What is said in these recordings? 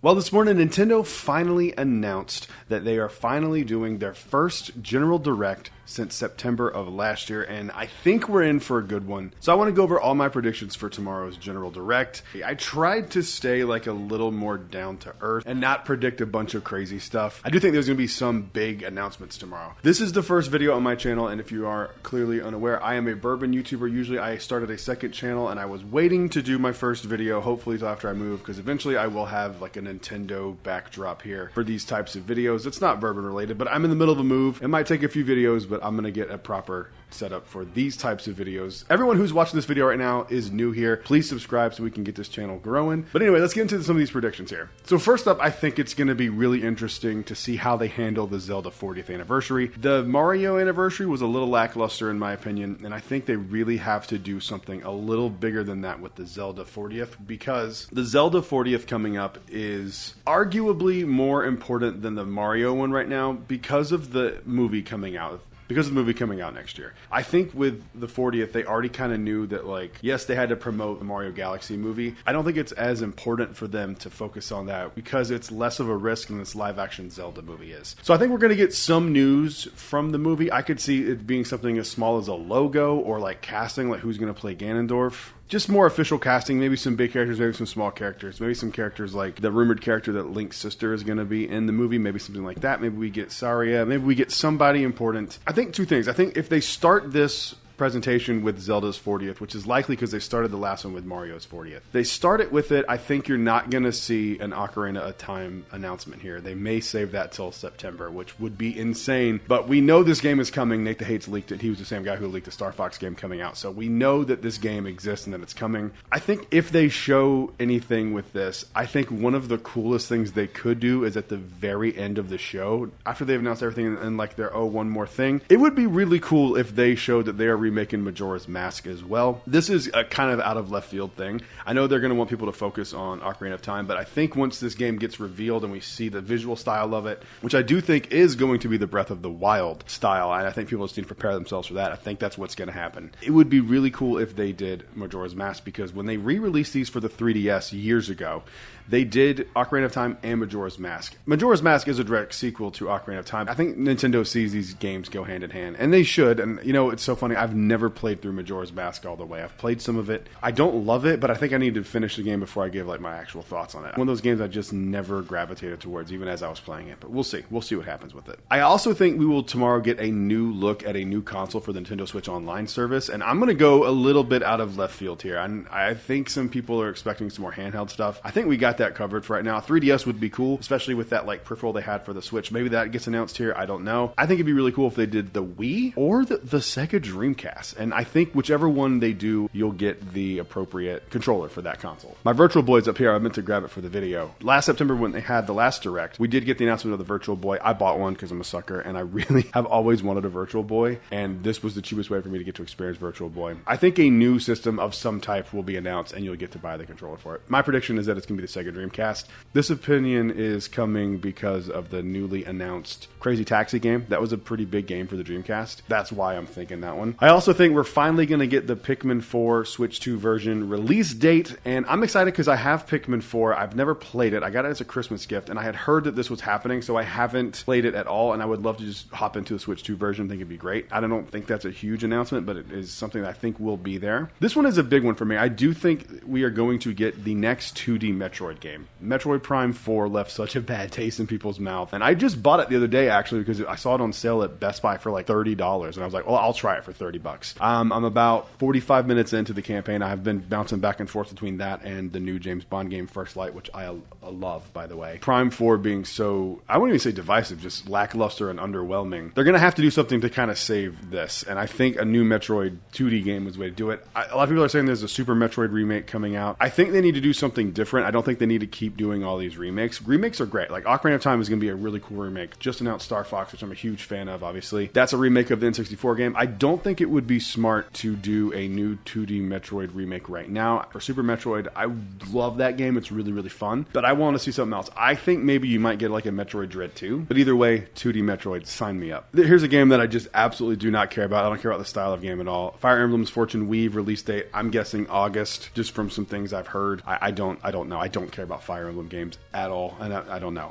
Well, this morning, Nintendo finally announced that they are finally doing their first General Direct since September of last year, and I think we're in for a good one. So I want to go over all my predictions for tomorrow's General Direct. I tried to stay like a little more down to earth and not predict a bunch of crazy stuff. I do think there's going to be some big announcements tomorrow. This is the first video on my channel, and if you are clearly unaware, I am a Bourbon YouTuber. Usually I started a second channel, and I was waiting to do my first video, hopefully until after I move, because eventually I will have like a Nintendo backdrop here for these types of videos. It's not Bourbon related, but I'm in the middle of a move. It might take a few videos, but I'm going to get a proper setup for these types of videos. Everyone who's watching this video right now is new here. Please subscribe so we can get this channel growing. But anyway, let's get into some of these predictions here. So first up, I think it's going to be really interesting to see how they handle the Zelda 40th anniversary. The Mario anniversary was a little lackluster in my opinion, and I think they really have to do something a little bigger than that with the Zelda 40th, because the Zelda 40th coming up is arguably more important than the Mario one right now because of the movie coming out. Because of the movie coming out next year. I think with the 40th, they already kind of knew that, like, yes, they had to promote the Mario Galaxy movie. I don't think it's as important for them to focus on that because it's less of a risk than this live-action Zelda movie is. So I think we're going to get some news from the movie. I could see it being something as small as a logo or, like, casting, like who's going to play Ganondorf. Just more official casting, maybe some big characters, maybe some small characters, maybe some characters like the rumored character that Link's sister is going to be in the movie, maybe something like that. Maybe we get Saria, maybe we get somebody important. I think two things. I think if they start this presentation with Zelda's 40th, which is likely because they started the last one with Mario's 40th. They start it with it, I think you're not going to see an Ocarina of Time announcement here. They may save that till September, which would be insane, but we know this game is coming. Nate the Hates leaked it. He was the same guy who leaked the Star Fox game coming out, so we know that this game exists and that it's coming. I think if they show anything with this, I think one of the coolest things they could do is at the very end of the show, after they've announced everything and like their one more thing, it would be really cool if they showed that they are remaking Majora's Mask as well. This is a kind of out of left field thing. I know they're going to want people to focus on Ocarina of Time, but I think once this game gets revealed and we see the visual style of it, which I do think is going to be the Breath of the Wild style, and I think people just need to prepare themselves for that. I think that's what's going to happen. It would be really cool if they did Majora's Mask, because when they re-released these for the 3DS years ago, they did Ocarina of Time and Majora's Mask. Majora's Mask is a direct sequel to Ocarina of Time. I think Nintendo sees these games go hand in hand, and they should. And, you know, it's so funny. I've never played through Majora's Mask all the way. I've played some of it. I don't love it, but I think I need to finish the game before I give, like, my actual thoughts on it. One of those games I just never gravitated towards, even as I was playing it. But we'll see. We'll see what happens with it. I also think we will tomorrow get a new look at a new console for the Nintendo Switch Online service, and I'm going to go a little bit out of left field here. I think some people are expecting some more handheld stuff. I think we got that covered for right now. 3DS would be cool, especially with that like peripheral they had for the Switch. Maybe that gets announced here. I don't know. I think it'd be really cool if they did the Wii or the Sega Dreamcast. And I think whichever one they do, you'll get the appropriate controller for that console. My Virtual Boy's up here. I meant to grab it for the video. Last September when they had the last Direct, we did get the announcement of the Virtual Boy. I bought one because I'm a sucker and I really have always wanted a Virtual Boy. And this was the cheapest way for me to get to experience Virtual Boy. I think a new system of some type will be announced and you'll get to buy the controller for it. My prediction is that it's going to be the Sega Dreamcast. This opinion is coming because of the newly announced Crazy Taxi game. That was a pretty big game for the Dreamcast. That's why I'm thinking that one. I also think we're finally going to get the Pikmin 4 Switch 2 version release date, and I'm excited because I have Pikmin 4. I've never played it. I got it as a Christmas gift, and I had heard that this was happening, so I haven't played it at all, and I would love to just hop into the Switch 2 version. I think it'd be great. I don't think that's a huge announcement, but it is something that I think will be there. This one is a big one for me. I do think we are going to get the next 2D Metroid game. Metroid Prime 4 left such a bad taste in people's mouth, and I just bought it the other day actually because I saw it on sale at Best Buy for like $30, and I was like, well, I'll try it for $30. I'm about 45 minutes into the campaign. I have been bouncing back and forth between that and the new James Bond game First Light, which I love, by the way. Prime 4 being so, I wouldn't even say divisive, just lackluster and underwhelming. They're going to have to do something to kind of save this, and I think a new Metroid 2D game is the way to do it. A lot of people are saying there's a Super Metroid remake coming out. I think they need to do something different. I don't think they need to keep doing all these remakes. Remakes are great. Like Ocarina of Time is going to be a really cool remake. Just announced Star Fox, which I'm a huge fan of, obviously. That's a remake of the N64 game. I don't think it it would be smart to do a new 2D Metroid remake right now. For Super Metroid, I love that game. It's really, really fun. But I want to see something else. I think maybe you might get like a Metroid Dread 2. But either way, 2D Metroid, sign me up. Here's a game that I just absolutely do not care about. I don't care about the style of game at all. Fire Emblem's Fortune Weave release date, I'm guessing August, just from some things I've heard. I don't know. I don't care about Fire Emblem games at all. And I don't know.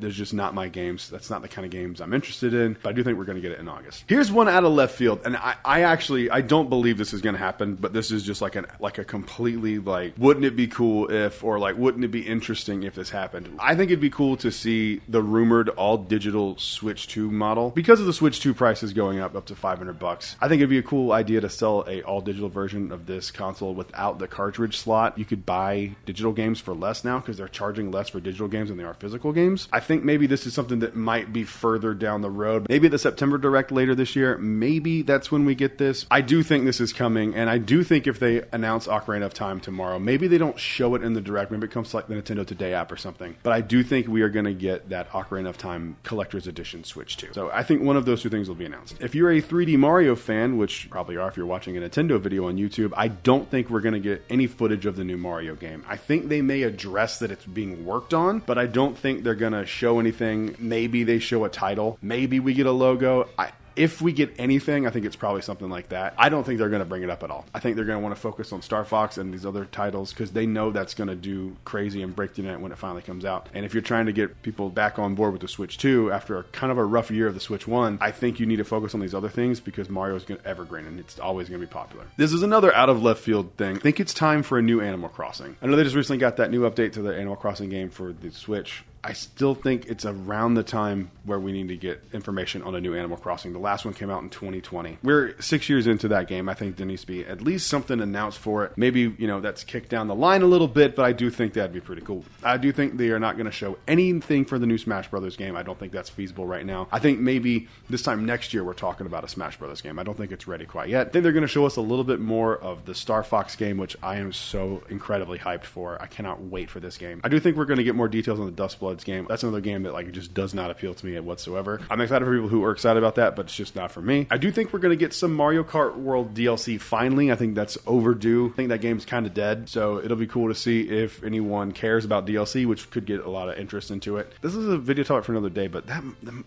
There's just not my games. That's not the kind of games I'm interested in. But I do think we're going to get it in August. Here's one out of left field. And I don't believe this is going to happen, but this is just like a completely like, wouldn't it be cool if, or like, wouldn't it be interesting if this happened? I think it'd be cool to see the rumored all digital Switch 2 model. Because of the Switch 2 prices going up to $500, I think it'd be a cool idea to sell a all digital version of this console without the cartridge slot. You could buy digital games for less now because they're charging less for digital games than they are physical games. I think maybe this is something that might be further down the road. Maybe the September Direct later this year, maybe that's when we get this. I do think this is coming, and I do think if they announce Ocarina of Time tomorrow, maybe they don't show it in the Direct. Maybe it comes to like the Nintendo Today app or something. But I do think we are going to get that Ocarina of Time Collector's Edition Switch 2. So I think one of those two things will be announced. If you're a 3D Mario fan, which you probably are if you're watching a Nintendo video on YouTube, I don't think we're going to get any footage of the new Mario game. I think they may address that it's being worked on, but I don't think they're going to show anything. Maybe they show a title. Maybe we get a logo. If we get anything, I think it's probably something like that. I don't think they're going to bring it up at all. I think they're going to want to focus on Star Fox and these other titles because they know that's going to do crazy and break the internet when it finally comes out. And if you're trying to get people back on board with the Switch 2 after a kind of a rough year of the Switch 1, I think you need to focus on these other things because Mario is evergreen and it's always going to be popular. This is another out of left field thing. I think it's time for a new Animal Crossing. I know they just recently got that new update to the Animal Crossing game for the Switch. I still think it's around the time where we need to get information on a new Animal Crossing. The last one came out in 2020. We're 6 years into that game. I think there needs to be at least something announced for it. Maybe, that's kicked down the line a little bit, but I do think that'd be pretty cool. I do think they are not going to show anything for the new Smash Brothers game. I don't think that's feasible right now. I think maybe this time next year we're talking about a Smash Brothers game. I don't think it's ready quite yet. I think they're going to show us a little bit more of the Star Fox game, which I am so incredibly hyped for. I cannot wait for this game. I do think we're going to get more details on the Dust Bloods game. That's another game that just does not appeal to me whatsoever. I'm excited for people who are excited about that, but it's just not for me. I do think we're going to get some Mario Kart World DLC finally. I think that's overdue. I think that game's kind of dead, so it'll be cool to see if anyone cares about DLC, which could get a lot of interest into it. This is a video topic for another day, but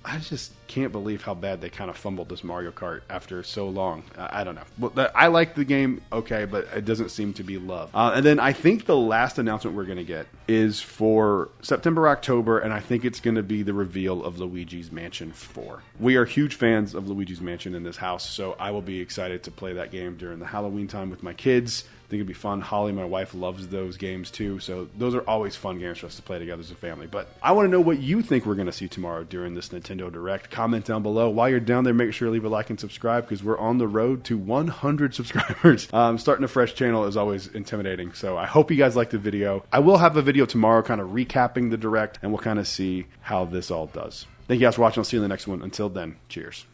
I just can't believe how bad they kind of fumbled this Mario Kart after so long. I don't know. Well, I like the game, okay, but it doesn't seem to be loved. And then I think the last announcement we're going to get is for September, October, and I think it's going to be the reveal of Luigi's Mansion 4. We are huge fans of Luigi's Mansion in this house, so I will be excited to play that game during the Halloween time with my kids. I think it'd be fun. Holly, my wife, loves those games too, so those are always fun games for us to play together as a family. But I want to know what you think we're going to see tomorrow during this Nintendo Direct. Comment down below. While you're down there, make sure to leave a like and subscribe because we're on the road to 100 subscribers. Starting a fresh channel is always intimidating, so I hope you guys liked the video. I will have a video tomorrow kind of recapping the Direct, and we'll kind of see how this all does. Thank you guys for watching. I'll see you in the next one. Until then, cheers.